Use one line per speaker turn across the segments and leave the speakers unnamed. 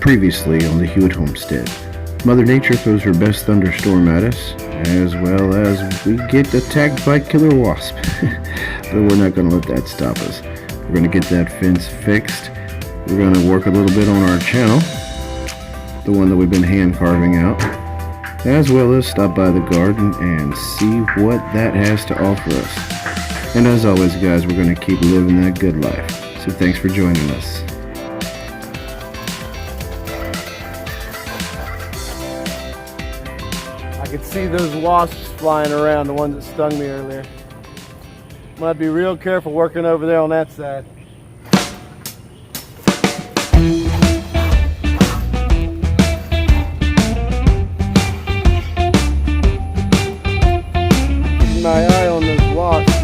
Previously on the Hewitt Homestead. Mother Nature throws her best thunderstorm at us, as well as we get attacked by killer wasp. But we're not going to let that stop us. We're going to get that fence fixed. We're going to work a little bit on our channel, the one that we've been hand carving out, as well as stop by the garden and see what that has to offer us. And as always, guys, we're going to keep living that good life. So thanks for joining us.
I could see those wasps flying around, the ones that stung me earlier. I'm gonna be real careful working over there on that side. Keep my eye on those wasps.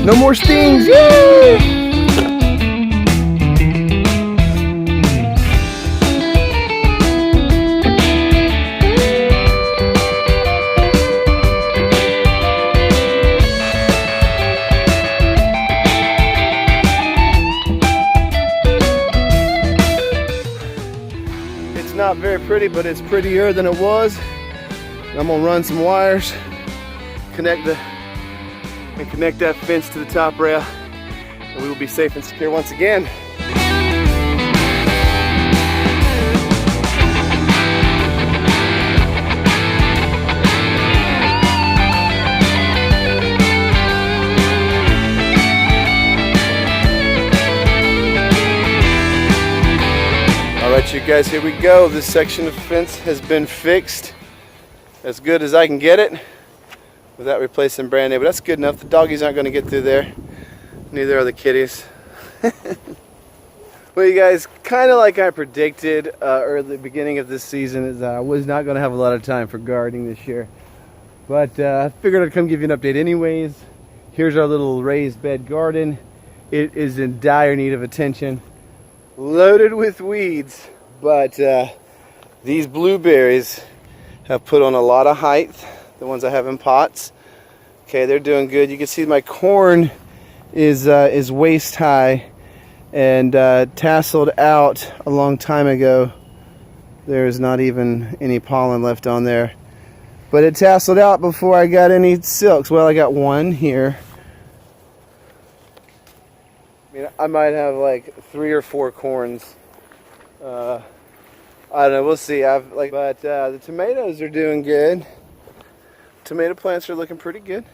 No more stings! Yay! It's not very pretty, but it's prettier than it was. I'm gonna run some wires, connect that fence to the top rail, and we will be safe and secure once again. All right, you guys, here we go. This section of fence has been fixed as good as I can get it, without replacing brand new, but that's good enough. The doggies aren't going to get through there. Neither are the kitties. Well, you guys, kind of like I predicted early at the beginning of this season, is I was not going to have a lot of time for gardening this year. But I figured I'd come give you an update anyways. Here's our little raised bed garden. It is in dire need of attention. Loaded with weeds. But these blueberries have put on a lot of height. The ones I have in pots. Okay, they're doing good. You can see my corn is waist high and tasseled out a long time ago. There's not even any pollen left on there. But it tasseled out before I got any silks. Well, I got one here. I mean, I might have like 3 or 4 corns. I don't know, we'll see. But the tomatoes are doing good. Tomato plants are looking pretty good.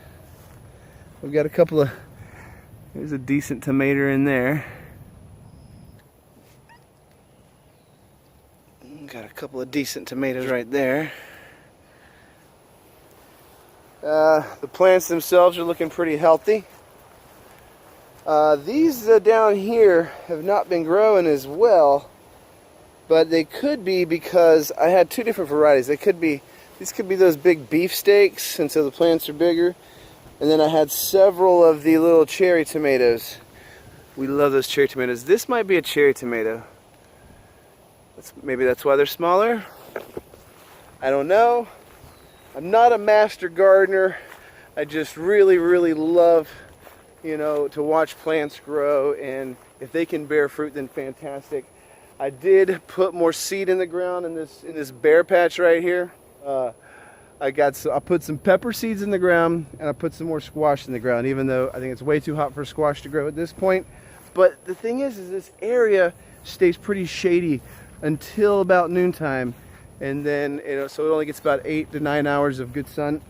We've got a couple of, there's a decent tomato in there. Got a couple of decent tomatoes right there. The plants themselves are looking pretty healthy. These down here have not been growing as well, but they could be because I had 2 different varieties. These could be those big beefsteaks, and so the plants are bigger. And then I had several of the little cherry tomatoes. We love those cherry tomatoes. This might be a cherry tomato. Maybe that's why they're smaller. I don't know. I'm not a master gardener. I just really, really love, to watch plants grow, and if they can bear fruit, then fantastic. I did put more seed in the ground in this bare patch right here. I put some pepper seeds in the ground, and I put some more squash in the ground, even though I think it's way too hot for squash to grow at this point. But the thing is this area stays pretty shady until about noontime, and then so it only gets about 8 to 9 hours of good sun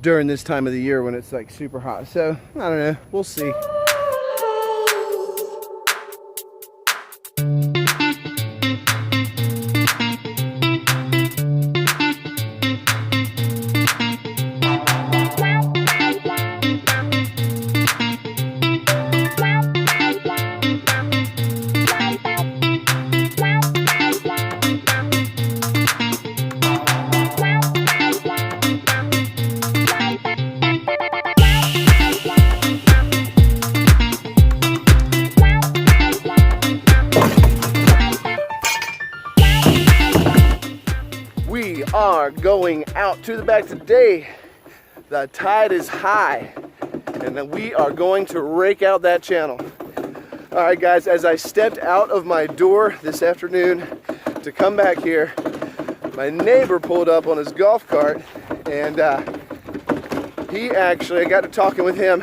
during this time of the year when it's like super hot. So I don't know, we'll see. are going out to the back today. The tide is high, and then we are going to rake out that channel. All right, guys, as I stepped out of my door this afternoon to come back here, my neighbor pulled up on his golf cart, and I got to talking with him.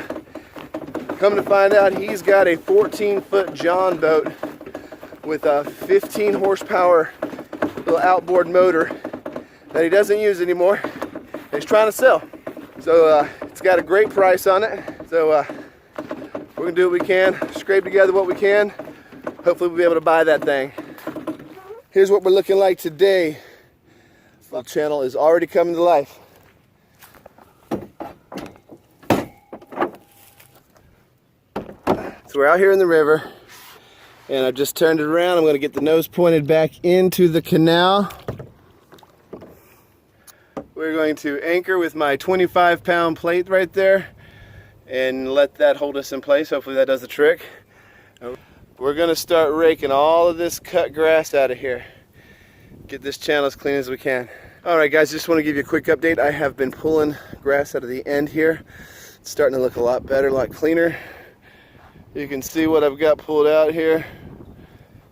Come to find out, he's got a 14-foot John boat with a 15 horsepower little outboard motor that he doesn't use anymore. He's trying to sell. So it's got a great price on it. So we're gonna do what we can, scrape together what we can. Hopefully we'll be able to buy that thing. Here's what we're looking like today. This little channel is already coming to life. So we're out here in the river, and I've just turned it around. I'm going to get the nose pointed back into the canal. We're going to anchor with my 25-pound plate right there and let that hold us in place. Hopefully that does the trick. We're going to start raking all of this cut grass out of here. Get this channel as clean as we can. Alright guys, just want to give you a quick update. I have been pulling grass out of the end here. It's starting to look a lot better, a lot cleaner. You can see what I've got pulled out here,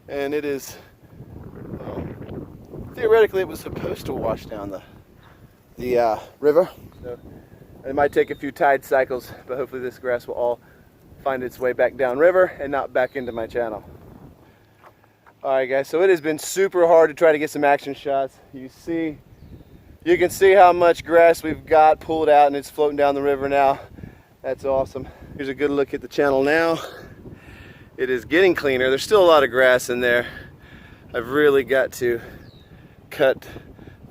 and it is, theoretically it was supposed to wash down the river. So it might take a few tide cycles, but hopefully this grass will all find its way back down river and not back into my channel. Alright guys, so it has been super hard to try to get some action shots. You can see how much grass we've got pulled out, and it's floating down the river now. That's awesome. Here's a good look at the channel now. It is getting cleaner. There's still a lot of grass in there. I've really got to cut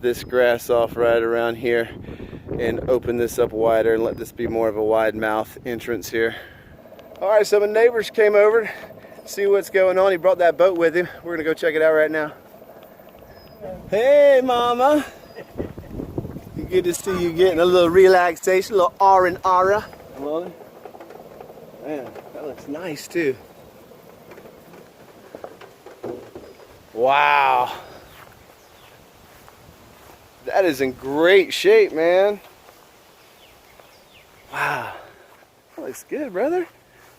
this grass off right around here and open this up wider and let this be more of a wide mouth entrance here. All right, so my neighbors came over to see what's going on. He brought that boat with him. We're gonna go check it out right now. Hey, Mama. Good to see you getting a little relaxation, a little R&R. Man, that looks nice too. Wow. That is in great shape, man. Wow. That looks good, brother.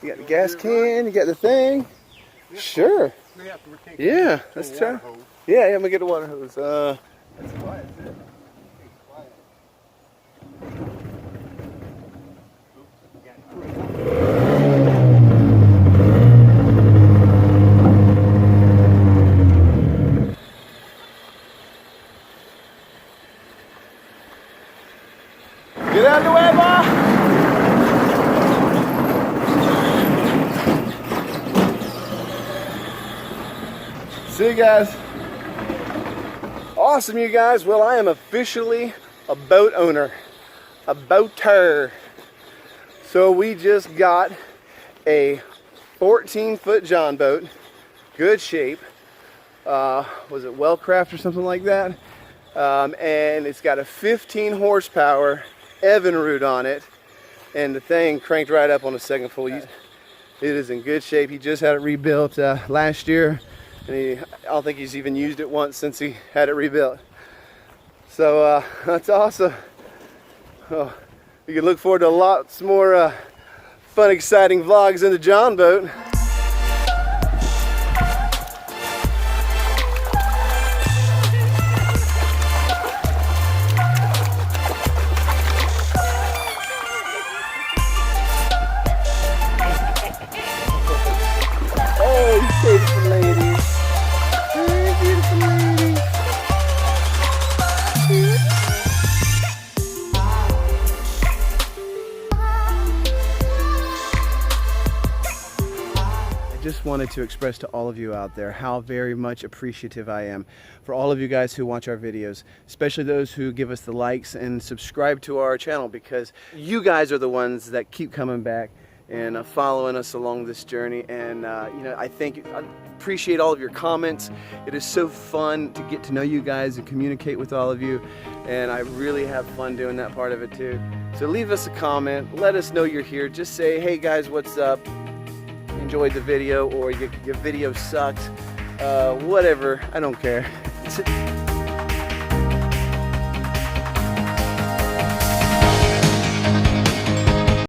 You got the gas can, you got the thing. Sure. Yeah, let's try. Yeah, I'm gonna get the water hose. That's quiet, isn't it? Get out of the way, Ma! See you guys. Awesome, you guys. Well, I am officially a boat owner, a boater. So we just got a 14-foot John boat, good shape. Was it Wellcraft or something like that? And it's got a 15 horsepower Evinrude on it, and the thing cranked right up on the second full. It is in good shape. He just had it rebuilt last year, and I don't think he's even used it once since he had it rebuilt. So that's awesome. Oh, you can look forward to lots more fun, exciting vlogs in the John boat. Beautiful lady. Hey, beautiful lady. I just wanted to express to all of you out there how very much appreciative I am for all of you guys who watch our videos, especially those who give us the likes and subscribe to our channel, because you guys are the ones that keep coming back and following us along this journey. And you know, I appreciate all of your comments. It is so fun to get to know you guys and communicate with all of you, and I really have fun doing that part of it too. So leave us a comment, let us know you're here. Just say, hey guys, what's up? Enjoyed the video, or your video sucked. Whatever, I don't care.